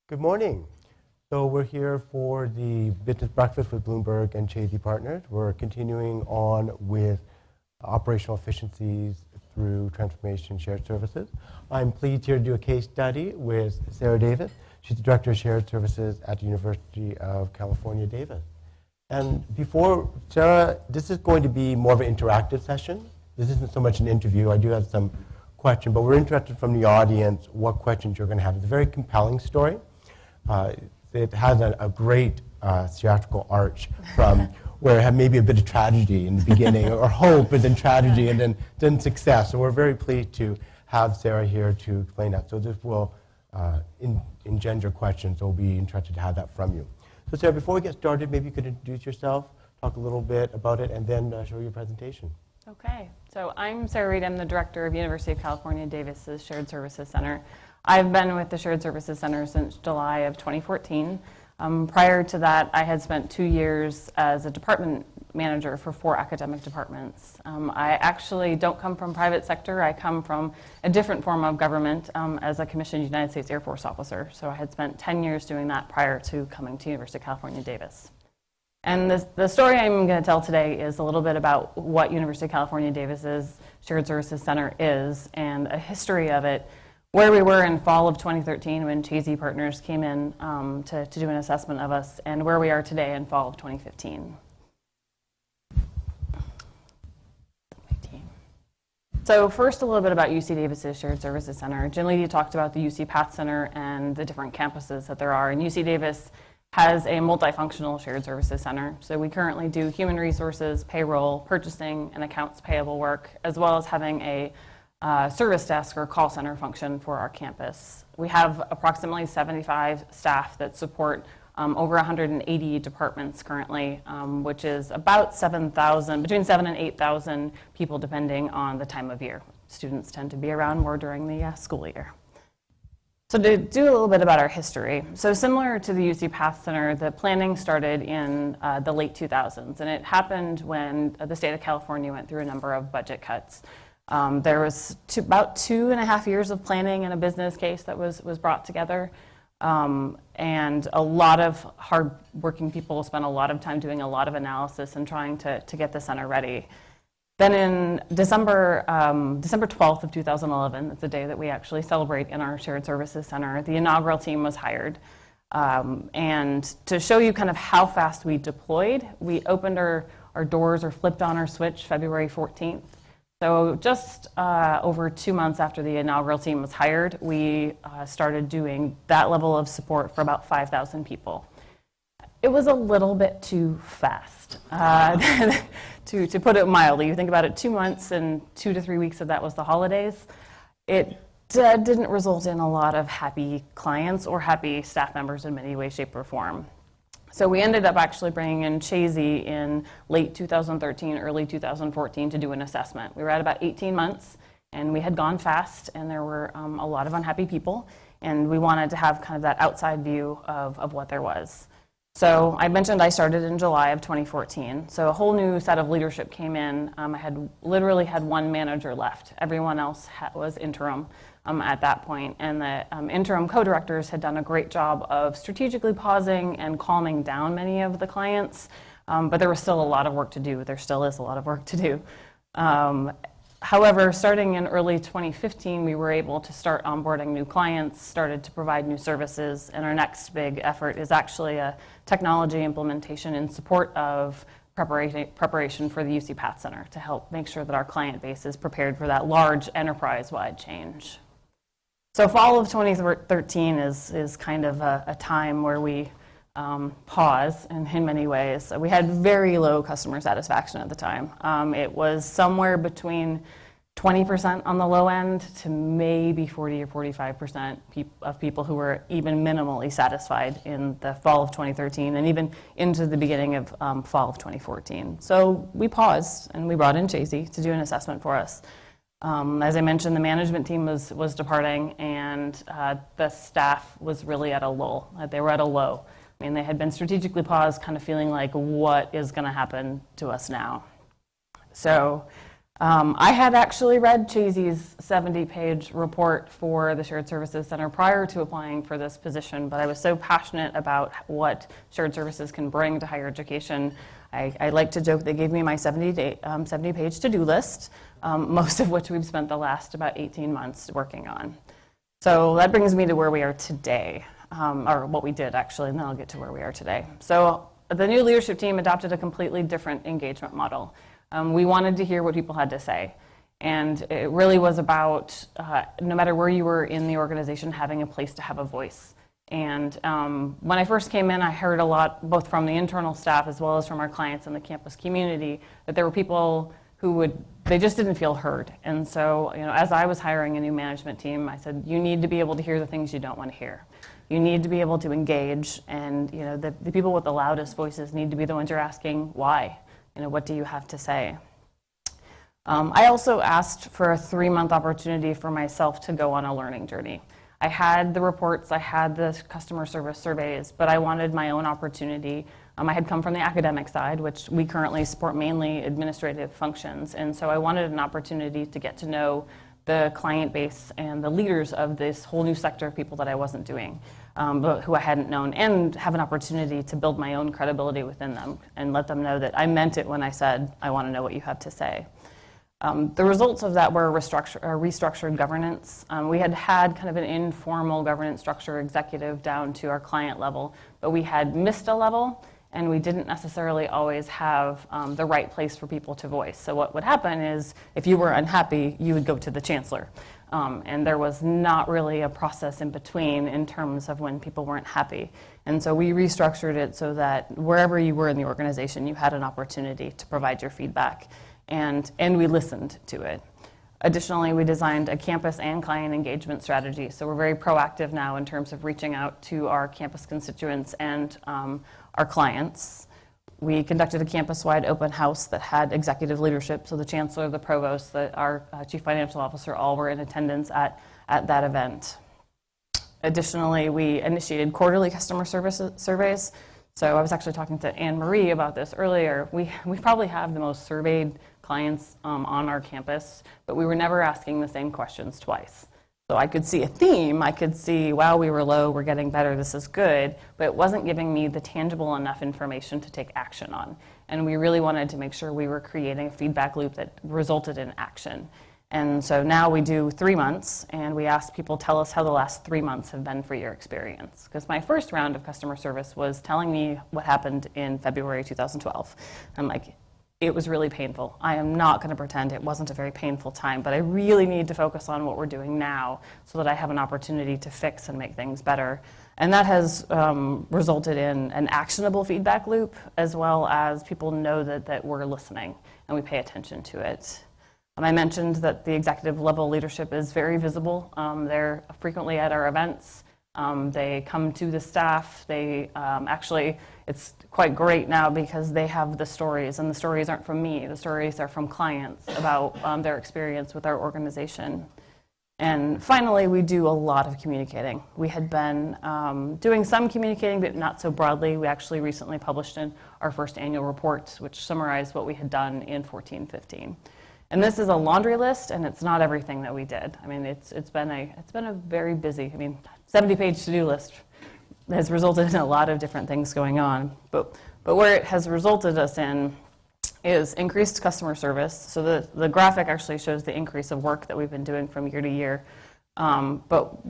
Good morning. So we're here for the Business Breakfast with Bloomberg and Chazy Partners. We're continuing on with operational efficiencies through transformation shared services. I'm pleased here to do a case study with Sarah Davis. She's the Director of Shared Services at the University of California, Davis. And before, Sarah, this is going to be more of an interactive session. This isn't so much an interview. I do have some questions, but we're interested from the audience what questions you're going to have. It's a very compelling story. It has a great theatrical arch from where it had maybe a bit of tragedy in the beginning, or hope, and then tragedy, and then success. So we're very pleased to have Sarah here to explain that. So this will engender questions, so we'll be interested to have that from you. So Sarah, before we get started, maybe you could introduce yourself, talk a little bit about it, and then show your presentation. Okay, so I'm Sarah Reed. I'm the Director of University of California, Davis's Shared Services Center. I've been with the Shared Services Center since July of 2014. Prior to that, I had spent 2 years as a department manager for 4 academic departments. I actually don't come from private sector. I come from a different form of government as a commissioned United States Air Force officer. So I had spent 10 years doing that prior to coming to University of California, Davis. And the story I'm going to tell today is a little bit about what University of California, Davis's Shared Services Center is and a history of it, where we were in fall of 2013 when Chazy Partners came in to do an assessment of us, and where we are today in fall of 2015. So first, a little bit about UC Davis's Shared Services Center. Jen Leedy talked about the UC Path Center and the different campuses that there are, and UC Davis has a multifunctional shared services center. So we currently do human resources, payroll, purchasing, and accounts payable work, as well as having a service desk or call center function for our campus. We have approximately 75 staff that support over 180 departments currently, which is about 7,000, between 7,000 and 8,000 people depending on the time of year. Students tend to be around more during the school year. So to do a little bit about our history. So similar to the UC Path Center, the planning started in the late 2000s, and it happened when the state of California went through a number of budget cuts. There was about 2.5 years of planning and a business case that was brought together. And a lot of hard-working people spent a lot of time doing a lot of analysis and trying to get the center ready. Then in December 12th of 2011, that's the day that we actually celebrate in our Shared Services Center, the inaugural team was hired. And to show you kind of how fast we deployed, we opened our doors or flipped on our switch February 14th. So just over 2 months after the inaugural team was hired, we started doing that level of support for about 5,000 people. It was a little bit too fast, to put it mildly. You think about it, 2 months and 2 to 3 weeks of that was the holidays. It didn't result in a lot of happy clients or happy staff members in any way, shape, or form. So we ended up actually bringing in Chazy in late 2013, early 2014 to do an assessment. We were at about 18 months, and we had gone fast, and there were a lot of unhappy people, and we wanted to have kind of that outside view of what there was. So I mentioned I started in July of 2014, so a whole new set of leadership came in. I had literally had one manager left. Everyone else was interim at that point, and the interim co-directors had done a great job of strategically pausing and calming down many of the clients, but there was still a lot of work to do. There still is a lot of work to do. However, starting in early 2015, we were able to start onboarding new clients, started to provide new services, and our next big effort is actually a technology implementation in support of preparation for the UC Path Center to help make sure that our client base is prepared for that large enterprise-wide change. So fall of 2013 is kind of a time where we pause in many ways. We had very low customer satisfaction at the time. It was somewhere between 20% on the low end to maybe 40 or 45% of people who were even minimally satisfied in the fall of 2013 and even into the beginning of fall of 2014. So we paused and we brought in Chazy to do an assessment for us. As I mentioned, the management team was departing, and the staff was really at a lull. They were at a low. I mean, they had been strategically paused, kind of feeling like, what is going to happen to us now? So I had actually read Chazy's 70-page report for the Shared Services Center prior to applying for this position, but I was so passionate about what shared services can bring to higher education. I like to joke they gave me my 70-page to-do list, most of which we've spent the last about 18 months working on. So that brings me to where we are today, or what we did actually, and then I'll get to where we are today. So the new leadership team adopted a completely different engagement model. We wanted to hear what people had to say. And it really was about, no matter where you were in the organization, having a place to have a voice. And when I first came in, I heard a lot, both from the internal staff as well as from our clients in the campus community, that there were people who they just didn't feel heard. And so, as I was hiring a new management team, I said, you need to be able to hear the things you don't want to hear. You need to be able to engage, and the people with the loudest voices need to be the ones you're asking why. What do you have to say? I also asked for a 3-month opportunity for myself to go on a learning journey. I had the reports, I had the customer service surveys, but I wanted my own opportunity. I had come from the academic side, which we currently support mainly administrative functions, and so I wanted an opportunity to get to know the client base and the leaders of this whole new sector of people that I wasn't doing, but who I hadn't known, and have an opportunity to build my own credibility within them and let them know that I meant it when I said, I want to know what you have to say. The results of that were restructured governance. We had kind of an informal governance structure, executive down to our client level, but we had missed a level, and we didn't necessarily always have the right place for people to voice. So what would happen is, if you were unhappy, you would go to the chancellor. And there was not really a process in between in terms of when people weren't happy. And so we restructured it so that wherever you were in the organization, you had an opportunity to provide your feedback. And we listened to it. Additionally, we designed a campus and client engagement strategy. So we're very proactive now in terms of reaching out to our campus constituents and our clients. We conducted a campus-wide open house that had executive leadership. So the chancellor, the provost, our chief financial officer, all were in attendance at that event. Additionally, we initiated quarterly customer service surveys. So I was actually talking to Anne Marie about this earlier. We probably have the most surveyed clients on our campus, but we were never asking the same questions twice. So I could see a theme, I could see, wow, we were low, we're getting better, this is good, but it wasn't giving me the tangible enough information to take action on. And we really wanted to make sure we were creating a feedback loop that resulted in action. And so now we do 3 months, and we ask people, tell us how the last 3 months have been for your experience. Because my first round of customer service was telling me what happened in February 2012. I'm like, it was really painful. I am not going to pretend it wasn't a very painful time, but I really need to focus on what we're doing now so that I have an opportunity to fix and make things better. And that has resulted in an actionable feedback loop, as well as people know that we're listening and we pay attention to it. I mentioned that the executive level leadership is very visible. They're frequently at our events. They come to the staff. They actually, it's quite great now because they have the stories, and the stories aren't from me. The stories are from clients about their experience with our organization. And finally, we do a lot of communicating. We had been doing some communicating, but not so broadly. We actually recently published in our first annual report, which summarized what we had done in 14-15. And this is a laundry list, and it's not everything that we did. I mean, it's been a very busy. 70-page to-do list has resulted in a lot of different things going on. But where it has resulted us in is increased customer service. So the graphic actually shows the increase of work that we've been doing from year to year. But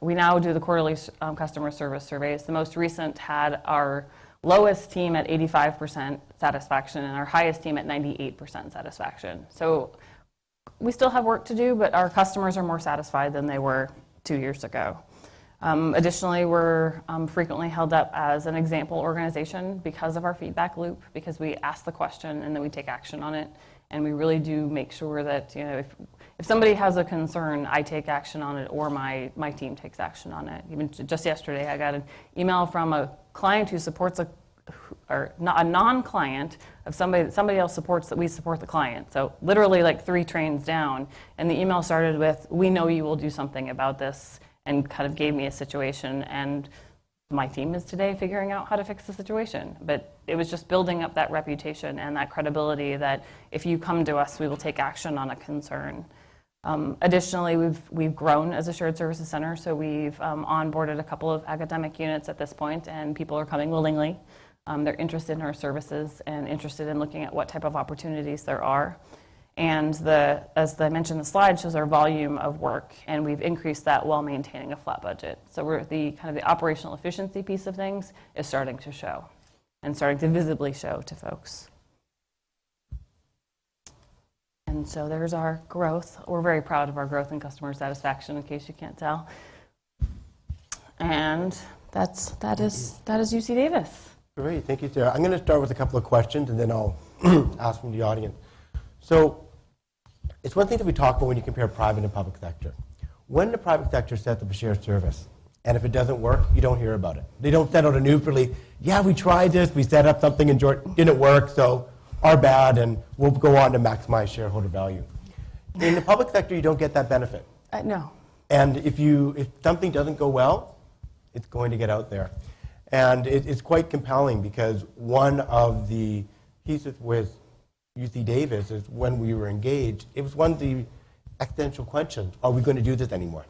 we now do the quarterly customer service surveys. The most recent had our lowest team at 85% satisfaction and our highest team at 98% satisfaction. So we still have work to do, but our customers are more satisfied than they were 2 years ago. Additionally, we're frequently held up as an example organization because of our feedback loop, because we ask the question and then we take action on it. And we really do make sure that, if somebody has a concern, I take action on it, or my team takes action on it. Even just yesterday, I got an email from a client who supports a non-client of somebody else supports that we support the client. So literally like 3 trains down. And the email started with, we know you will do something about this, and kind of gave me a situation. And my team is today figuring out how to fix the situation. But it was just building up that reputation and that credibility that if you come to us, we will take action on a concern. Additionally, we've grown as a shared services center, so we've onboarded a couple of academic units at this point, and people are coming willingly. They're interested in our services and interested in looking at what type of opportunities there are. And as I mentioned, the slide shows our volume of work, and we've increased that while maintaining a flat budget. So we're the operational efficiency piece of things is starting to show, and starting to visibly show to folks. And so there's our growth. We're very proud of our growth and customer satisfaction, in case you can't tell. And that is UC Davis. Great, thank you, Sarah. I'm going to start with a couple of questions, and then I'll ask from the audience. So it's one thing that we talk about when you compare private and public sector. When the private sector sets up a shared service, and if it doesn't work, you don't hear about it. They don't send out a news release, yeah, we tried this, we set up something and it didn't work, so our bad, and we'll go on to maximize shareholder value. In the public sector, you don't get that benefit. No. And if something doesn't go well, it's going to get out there. And it's quite compelling because one of the pieces with UC Davis is when we were engaged, it was one of the existential questions. Are we going to do this anymore?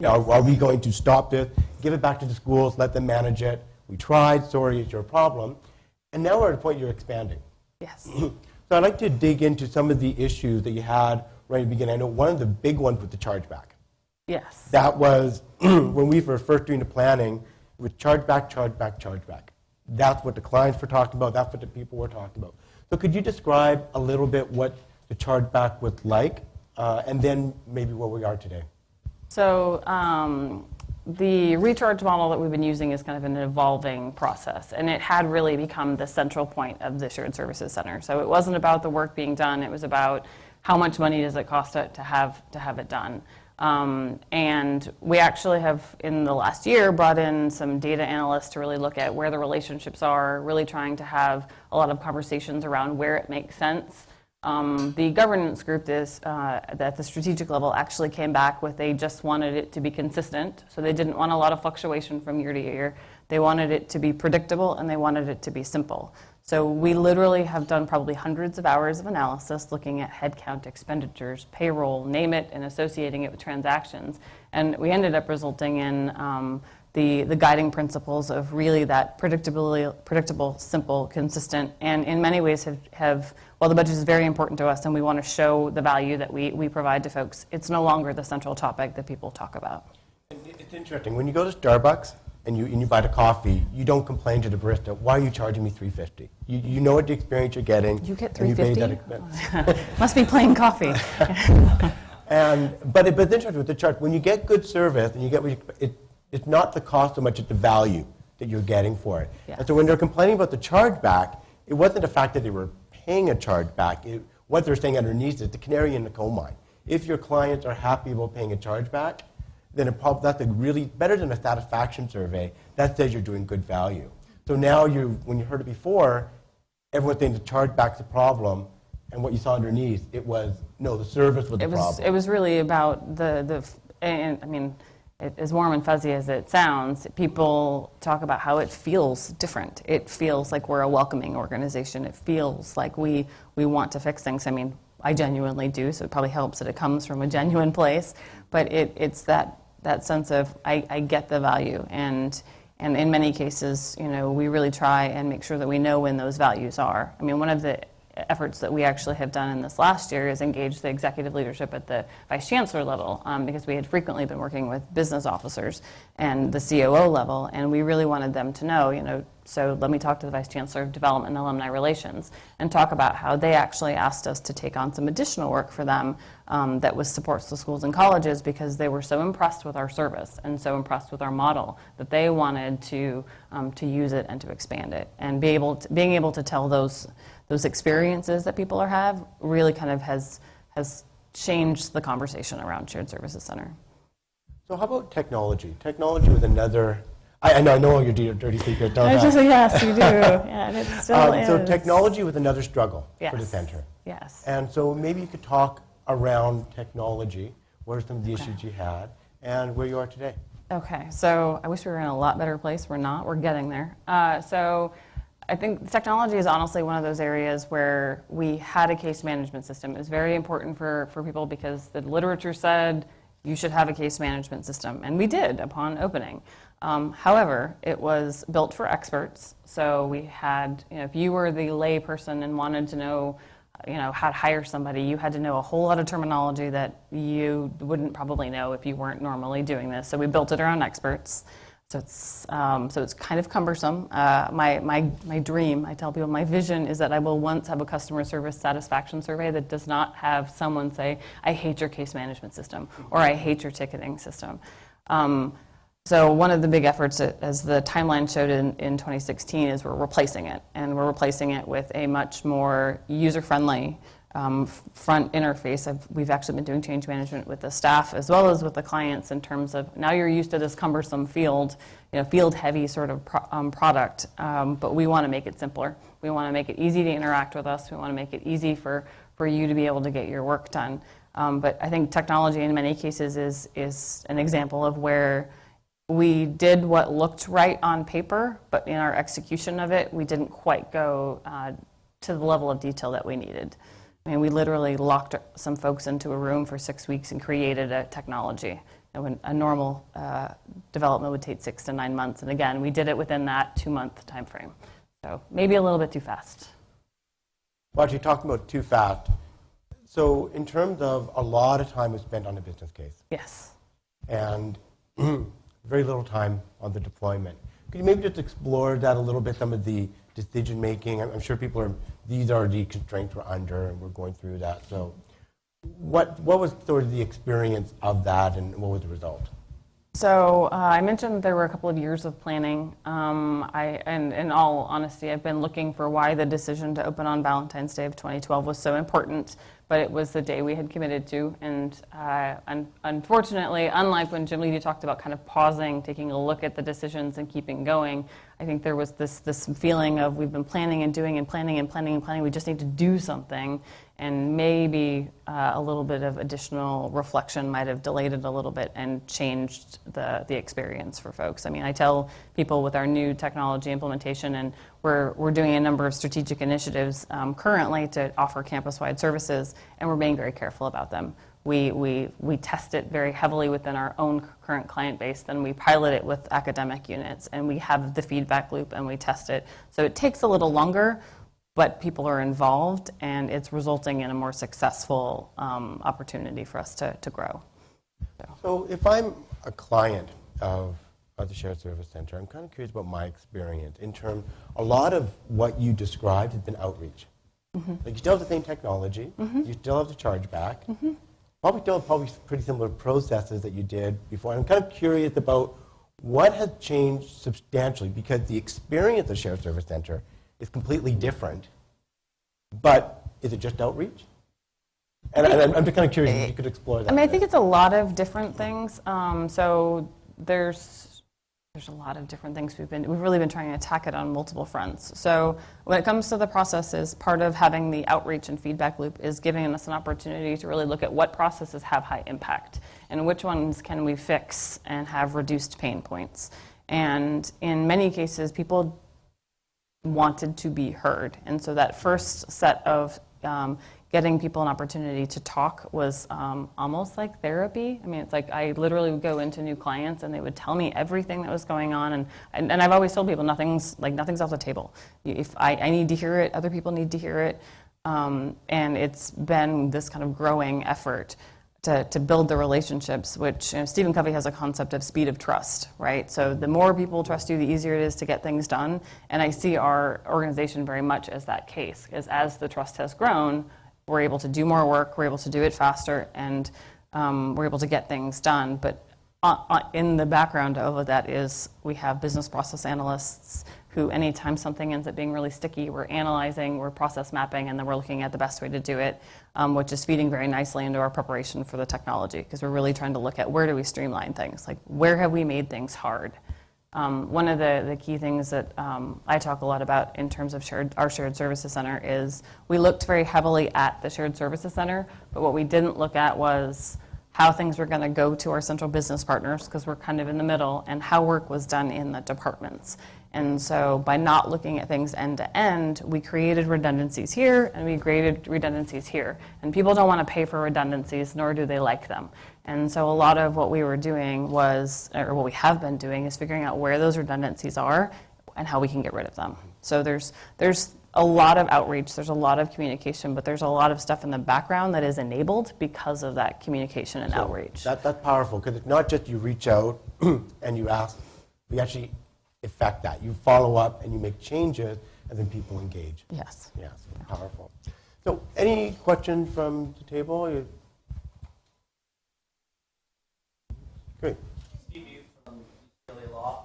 Are we going to stop this, give it back to the schools, let them manage it? We tried, sorry, it's your problem. And now we're at a point you're expanding. Yes. So I'd like to dig into some of the issues that you had right at the beginning. I know one of the big ones was the chargeback. Yes. That was when we were first doing the planning, with chargeback, chargeback, chargeback. That's what the clients were talking about. That's what the people were talking about. So could you describe a little bit what the chargeback was like, and then maybe where we are today? So the recharge model that we've been using is kind of an evolving process, and it had really become the central point of the Shared Services Center. So it wasn't about the work being done, it was about how much money does it cost to have it done. And we actually have, in the last year, brought in some data analysts to really look at where the relationships are, really trying to have a lot of conversations around where it makes sense. The governance group at the strategic level actually came back with they just wanted it to be consistent. So they didn't want a lot of fluctuation from year to year. They wanted it to be predictable, and they wanted it to be simple. So we literally have done probably hundreds of hours of analysis looking at headcount, expenditures, payroll, name it, and associating it with transactions. And we ended up resulting in the guiding principles of really that predictable, simple, consistent, and in many ways while the budget is very important to us and we want to show the value that we provide to folks, it's no longer the central topic that people talk about. It's interesting. When you go to Starbucks and you buy the coffee, you don't complain to the barista, why are you charging me $3.50? You know what the experience you're getting. You get $3.50? Must be plain coffee. But it's interesting with the charge. When you get good service and you get it's not the cost so much, it's the value that you're getting for it. Yes. And so when they're complaining about the chargeback, it wasn't the fact that they were paying a chargeback. What they're saying underneath is the canary in the coal mine. If your clients are happy about paying a chargeback, then that's really better than a satisfaction survey. That says you're doing good value. So now when you heard it before, everyone's saying the chargeback's the problem, and what you saw underneath, the service was the problem. It was really about as warm and fuzzy as it sounds, people talk about how it feels different. It feels like we're a welcoming organization. It feels like we want to fix things. I mean, I genuinely do, so it probably helps that it comes from a genuine place. But it's that sense of I get the value, and in many cases, we really try and make sure that we know when those values are. I mean, one of the efforts that we actually have done in this last year is engage the executive leadership at the vice chancellor level, because we had frequently been working with business officers and the COO level, and we really wanted them to know, so let me talk to the vice chancellor of development and alumni relations and talk about how they actually asked us to take on some additional work for them that supports the schools and colleges, because they were so impressed with our service and so impressed with our model that they wanted to use it and to expand it, and being able to tell those experiences that people have really kind of has changed the conversation around Shared Services Center. So how about technology? Technology was another. I know your dirty secret. Yes, you do. Yeah, and it still is. So technology was another struggle Yes. for the center. Yes. And so maybe you could talk around technology. What are some of the issues you had, and where you are today? Okay, so I wish we were in a lot better place. We're not. We're getting there. I think technology is honestly one of those areas where we had a case management system. It was very important for people because the literature said you should have a case management system, and we did upon opening. However, it was built for experts, so we had, if you were the lay person and wanted to know, how to hire somebody, you had to know a whole lot of terminology that you wouldn't probably know if you weren't normally doing this. So we built it around experts. So it's kind of cumbersome. My dream, I tell people, my vision is that I will once have a customer service satisfaction survey that does not have someone say, I hate your case management system, or I hate your ticketing system. So one of the big efforts, as the timeline showed in 2016, is we're replacing it. And we're replacing it with a much more user-friendly front interface. We've actually been doing change management with the staff as well as with the clients in terms of now you're used to this cumbersome field-heavy sort of product, but we want to make it simpler. We want to make it easy to interact with us. We want to make it easy for you to be able to get your work done. But I think technology in many cases is an example of where we did what looked right on paper, but in our execution of it, we didn't quite go to the level of detail that we needed. I mean, we literally locked some folks into a room for 6 weeks and created a technology. When a normal development would take 6 to 9 months, and again, we did it within that 2-month time frame. So maybe a little bit too fast. Well, actually, talking about too fast, so in terms of a lot of time was spent on a business case. Yes. And very little time on the deployment. Could you maybe just explore that a little bit, some of the decision making? I'm sure these are the constraints we're under, and we're going through that. So what was sort of the experience of that, and what was the result? So I mentioned there were a couple of years of planning. And in all honesty, I've been looking for why the decision to open on Valentine's Day of 2012 was so important, but it was the day we had committed to. And unfortunately, unlike when Jim Leedy talked about kind of pausing, taking a look at the decisions and keeping going, I think there was this feeling of we've been planning and doing and planning and planning and planning. We just need to do something. And maybe a little bit of additional reflection might have delayed it a little bit and changed the experience for folks. I mean, I tell people with our new technology implementation, and we're doing a number of strategic initiatives currently to offer campus-wide services, and we're being very careful about them. We test it very heavily within our own current client base, then we pilot it with academic units, and we have the feedback loop and we test it. So it takes a little longer, but people are involved, and it's resulting in a more successful opportunity for us to grow. So if I'm a client of the Shared Service Center, I'm kind of curious about my experience in terms, a lot of what you described has been outreach. Mm-hmm. Like you still have the same technology, mm-hmm. you still have the chargeback, mm-hmm. probably pretty similar processes that you did before. And I'm kind of curious about what has changed substantially, because the experience of Shared Service Center is completely different, but is it just outreach? And I'm just kind of curious if you could explore that. I mean, I think it's a lot of different things. So there's a lot of different things we've really been trying to attack it on multiple fronts. So when it comes to the processes, part of having the outreach and feedback loop is giving us an opportunity to really look at what processes have high impact and which ones can we fix and have reduced pain points. And in many cases, people wanted to be heard. And so that first set of getting people an opportunity to talk was almost like therapy. I mean, it's like I literally would go into new clients and they would tell me everything that was going on. And I've always told people nothing's off the table. If I need to hear it, other people need to hear it. And it's been this kind of growing effort to build the relationships, which Stephen Covey has a concept of speed of trust, right? So the more people trust you, the easier it is to get things done. And I see our organization very much as that case, because as the trust has grown, we're able to do more work, we're able to do it faster, and we're able to get things done. But in the background of that is we have business process analysts who anytime something ends up being really sticky, we're analyzing, we're process mapping, and then we're looking at the best way to do it, which is feeding very nicely into our preparation for the technology, because we're really trying to look at where do we streamline things, like where have we made things hard. One of the key things that I talk a lot about in terms of our Shared Services Center is we looked very heavily at the Shared Services Center, but what we didn't look at was how things were going to go to our central business partners, because we're kind of in the middle, and how work was done in the departments. And so by not looking at things end to end, we created redundancies here and we created redundancies here. And people don't want to pay for redundancies, nor do they like them. And so a lot of what we were doing was, or what we have been doing, is figuring out where those redundancies are and how we can get rid of them. So there's a lot of outreach, there's a lot of communication, but there's a lot of stuff in the background that is enabled because of that communication and outreach. That's powerful, because it's not just you reach out and you ask, you actually affect that. You follow up and you make changes, and then people engage. Yes. Yes, powerful. So any questions from the table? Great. Steve Yu from UCLA Law.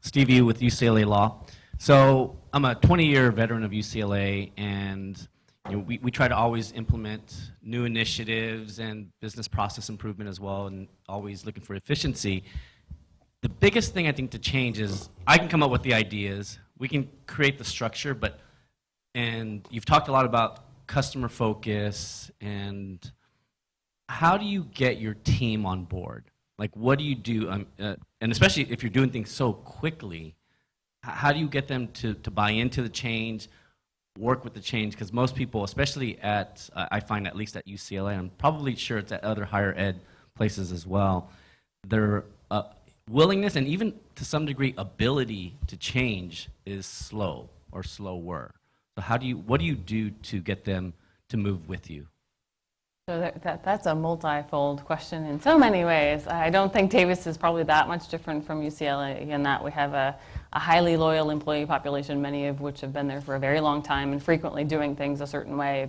Steve Yu with UCLA Law. So I'm a 20-year veteran of UCLA, and we try to always implement new initiatives and business process improvement as well, and always looking for efficiency. The biggest thing I think to change is I can come up with the ideas, we can create the structure, and you've talked a lot about customer focus, and how do you get your team on board? Like, what do you do, and especially if you're doing things so quickly, how do you get them to buy into the change, work with the change? Because most people, especially at, I find at least at UCLA, I'm probably sure it's at other higher ed places as well, their willingness and even to some degree ability to change is slow or slower. So what do you do to get them to move with you? So that's a multi-fold question in so many ways. I don't think Davis is probably that much different from UCLA in that we have a highly loyal employee population, many of which have been there for a very long time and frequently doing things a certain way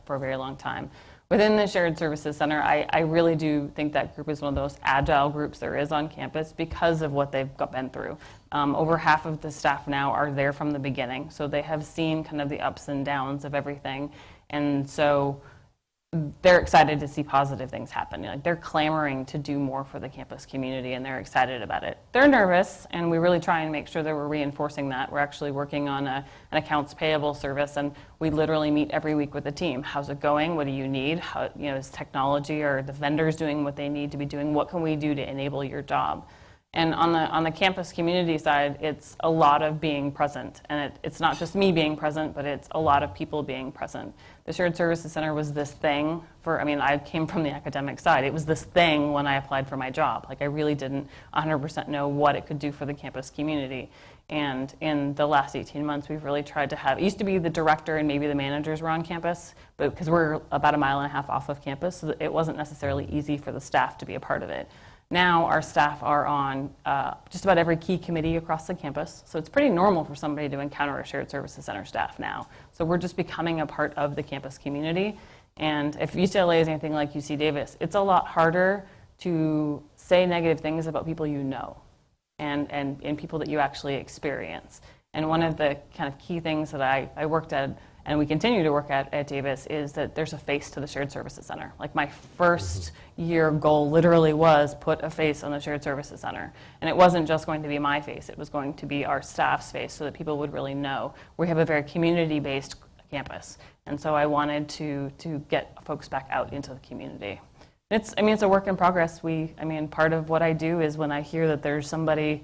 for a very long time. Within the Shared Services Center, I really do think that group is one of those agile groups there is on campus because of what they've been through. Over half of the staff now are there from the beginning, so they have seen kind of the ups and downs of everything. And so they're excited to see positive things happen. Like, they're clamoring to do more for the campus community, and they're excited about it. They're nervous, and we really try and make sure that we're reinforcing that. We're actually working on an accounts payable service, and we literally meet every week with the team. How's it going? What do you need? How, is technology or the vendors doing what they need to be doing? What can we do to enable your job? And on the campus community side, it's a lot of being present. And it's not just me being present, but it's a lot of people being present. The Shared Services Center was this thing I came from the academic side. It was this thing when I applied for my job. Like, I really didn't 100% know what it could do for the campus community. And in the last 18 months, we've really tried to have, it used to be the director and maybe the managers were on campus, but because we're about 1.5 miles off of campus, so it wasn't necessarily easy for the staff to be a part of it. Now our staff are on just about every key committee across the campus, so it's pretty normal for somebody to encounter a Shared Services Center staff now. So we're just becoming a part of the campus community, and if UCLA is anything like UC Davis, it's a lot harder to say negative things about people you know and people that you actually experience. And one of the kind of key things that I worked at, and we continue to work at Davis, is that there's a face to the Shared Services Center. Like, my first year goal literally was put a face on the Shared Services Center. And it wasn't just going to be my face, it was going to be our staff's face so that people would really know. We have a very community-based campus. And so I wanted to get folks back out into the community. It's a work in progress. Part of what I do is when I hear that there's somebody,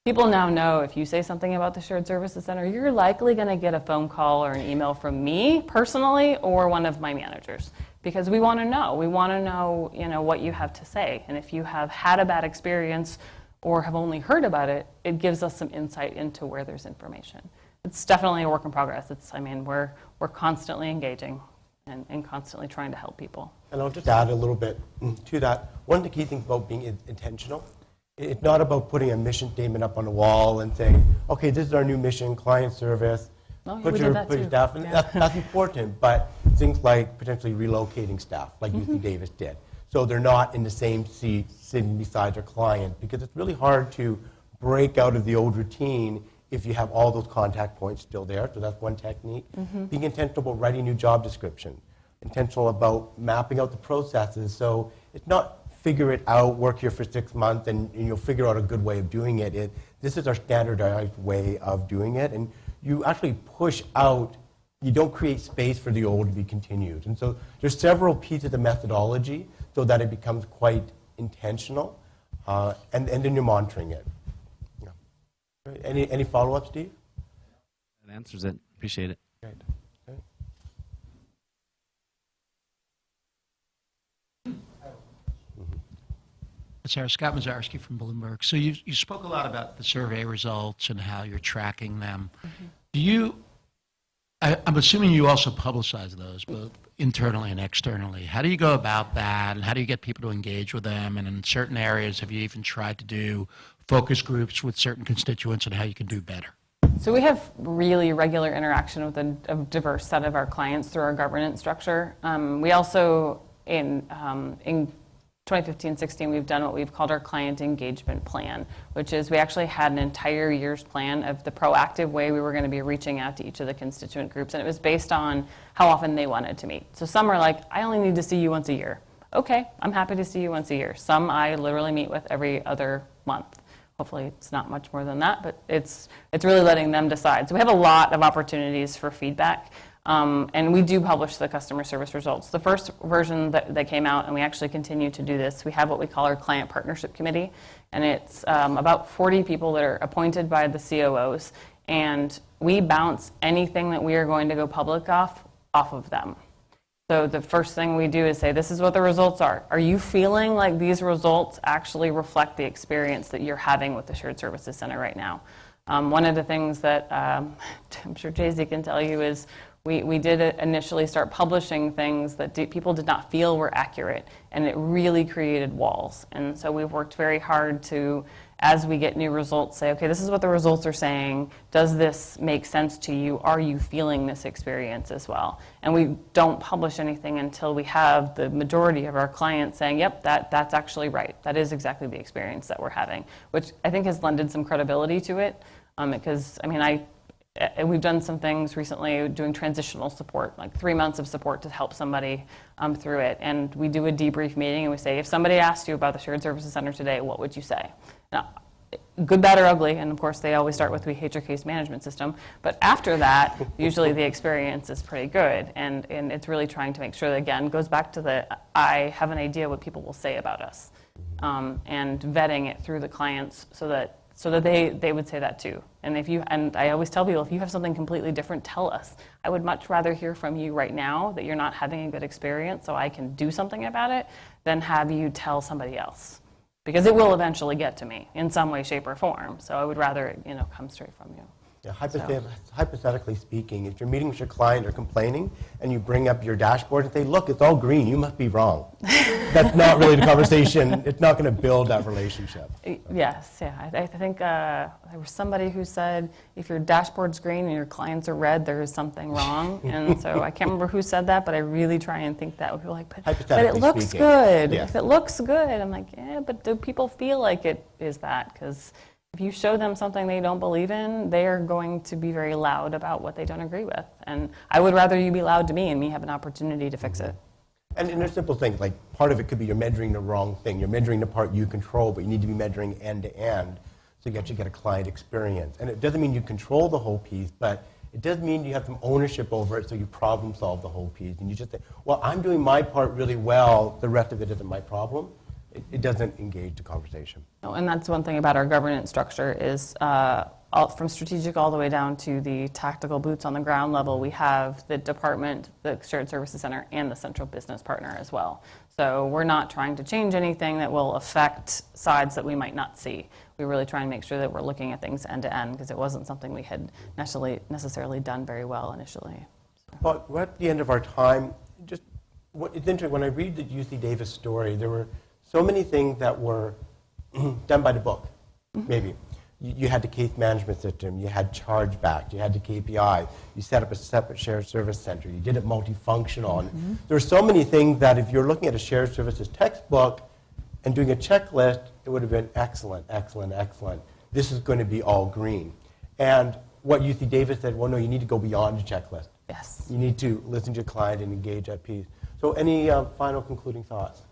people now know if you say something about the Shared Services Center, you're likely going to get a phone call or an email from me personally or one of my managers, because we want to know. We want to know, what you have to say. And if you have had a bad experience or have only heard about it, it gives us some insight into where there's information. It's definitely a work in progress. We're constantly engaging and constantly trying to help people. And I'll just add a little bit to that. One of the key things about being intentional, it's not about putting a mission statement up on the wall and saying, okay, this is our new mission, client service. Put your staff in. Yeah. That's important, but things like potentially relocating staff, like UC Davis did. So they're not in the same seat sitting beside their client, because it's really hard to break out of the old routine if you have all those contact points still there. So that's one technique. Being intentional about writing new job description, intentional about mapping out the processes. So it's not figure it out, work here for 6 months, and you'll figure out a good way of doing it. This is our standardized way of doing it. And you actually push out, you don't create space for the old to be continued. And so there's several pieces of methodology so that it becomes quite intentional, and then you're monitoring it. Yeah. Great. Any follow-up, Steve? That answers it. Appreciate it. Great. Okay. Sarah, Scott Mazarski from Bloomberg. So you spoke a lot about the survey results and how you're tracking them. Do you, I'm assuming you also publicize those, both internally and externally. How do you go about that, and how do you get people to engage with them? And in certain areas, have you even tried to do focus groups with certain constituents and how you can do better? So we have really regular interaction with a diverse set of our clients through our governance structure. We also, in 2015-16, we've done what we've called our client engagement plan, which is we actually had an entire year's plan of the proactive way we were going to be reaching out to each of the constituent groups, and it was based on how often they wanted to meet. So some are like, I only need to see you once a year. Okay, I'm happy to see you once a year. Some I literally meet with every other month. Hopefully it's not much more than that, but it's really letting them decide. So we have a lot of opportunities for feedback. And we do publish the customer service results. The first version that came out, and we actually continue to do this, we have what we call our Client Partnership Committee, and it's about 40 people that are appointed by the COOs, and we bounce anything that we are going to go public off of them. So the first thing we do is say, this is what the results are. Are you feeling like these results actually reflect the experience that you're having with the Shared Services Center right now? One of the things that I'm sure Jay-Z can tell you is we did initially start publishing things that people did not feel were accurate, and it really created walls. And so we've worked very hard to, as we get new results, say, okay, this is what the results are saying. Does this make sense to you? Are you feeling this experience as well? And we don't publish anything until we have the majority of our clients saying, yep, that's actually right. That is exactly the experience that we're having, which I think has lended some credibility to it. Because, I mean, we've done some things recently doing transitional support, like 3 months of support to help somebody through it. And we do a debrief meeting and we say, if somebody asked you about the Shared Services Center today, what would you say? Now, good, bad, or ugly, and of course they always start with we hate your case management system. But after that, usually the experience is pretty good. And it's really trying to make sure that, again, goes back to I have an idea what people will say about us. And vetting it through the clients so that they would say that too. And I always tell people, if you have something completely different, tell us. I would much rather hear from you right now that you're not having a good experience so I can do something about it than have you tell somebody else. Because it will eventually get to me in some way, shape, or form. So I would rather it come straight from you. Yeah, hypothetically speaking, if you're meeting with your client or complaining and you bring up your dashboard and say, look, it's all green, you must be wrong. That's not really the conversation. It's not going to build that relationship. Yes, yeah. I think there was somebody who said, if your dashboard's green and your clients are red, there is something wrong. And so I can't remember who said that, but I really try and think that. People are like, but it looks good. Yeah. If it looks good, I'm like, yeah, but do people feel like it is that? Because if you show them something they don't believe in, they are going to be very loud about what they don't agree with. And I would rather you be loud to me and me have an opportunity to fix it. And there's simple things, like part of it could be you're measuring the wrong thing. You're measuring the part you control, but you need to be measuring end to end so you actually get a client experience. And it doesn't mean you control the whole piece, but it does mean you have some ownership over it so you problem solve the whole piece. And you just say, well, I'm doing my part really well, the rest of it isn't my problem. It doesn't engage the conversation. Oh, and that's one thing about our governance structure is from strategic all the way down to the tactical boots on the ground level, we have the department, the Shared Services Center, and the central business partner as well. So we're not trying to change anything that will affect sides that we might not see. We really try and make sure that we're looking at things end to end because it wasn't something we had necessarily done very well initially. But we're at the end of our time. It's interesting, when I read the UC Davis story, there were so many things that were done by the book, maybe. You had the case management system, you had chargeback, you had the KPI, you set up a separate shared service center, you did it multifunctional. And there are so many things that if you're looking at a shared services textbook and doing a checklist, it would have been excellent, excellent, excellent. This is going to be all green. And what UC Davis said, well, no, you need to go beyond the checklist. Yes. You need to listen to your client and engage that piece. So any final concluding thoughts?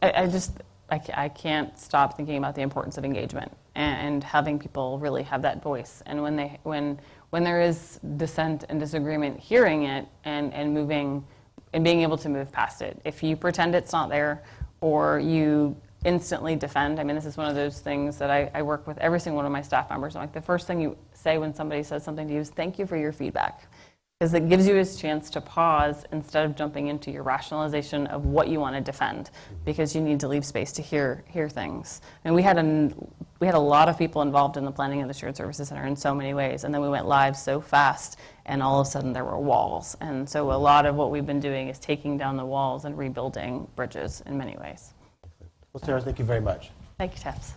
I can't stop thinking about the importance of engagement and having people really have that voice. And when there is dissent and disagreement, hearing it and moving and being able to move past it. If you pretend it's not there or you instantly defend. I mean, this is one of those things that I work with every single one of my staff members. Like the first thing you say when somebody says something to you is thank you for your feedback. Because it gives you a chance to pause instead of jumping into your rationalization of what you want to defend, because you need to leave space to hear things. And we had a lot of people involved in the planning of the Shared Services Center in so many ways, and then we went live so fast, and all of a sudden there were walls. And so a lot of what we've been doing is taking down the walls and rebuilding bridges in many ways. Well, Sarah, thank you very much. Thank you, Taps.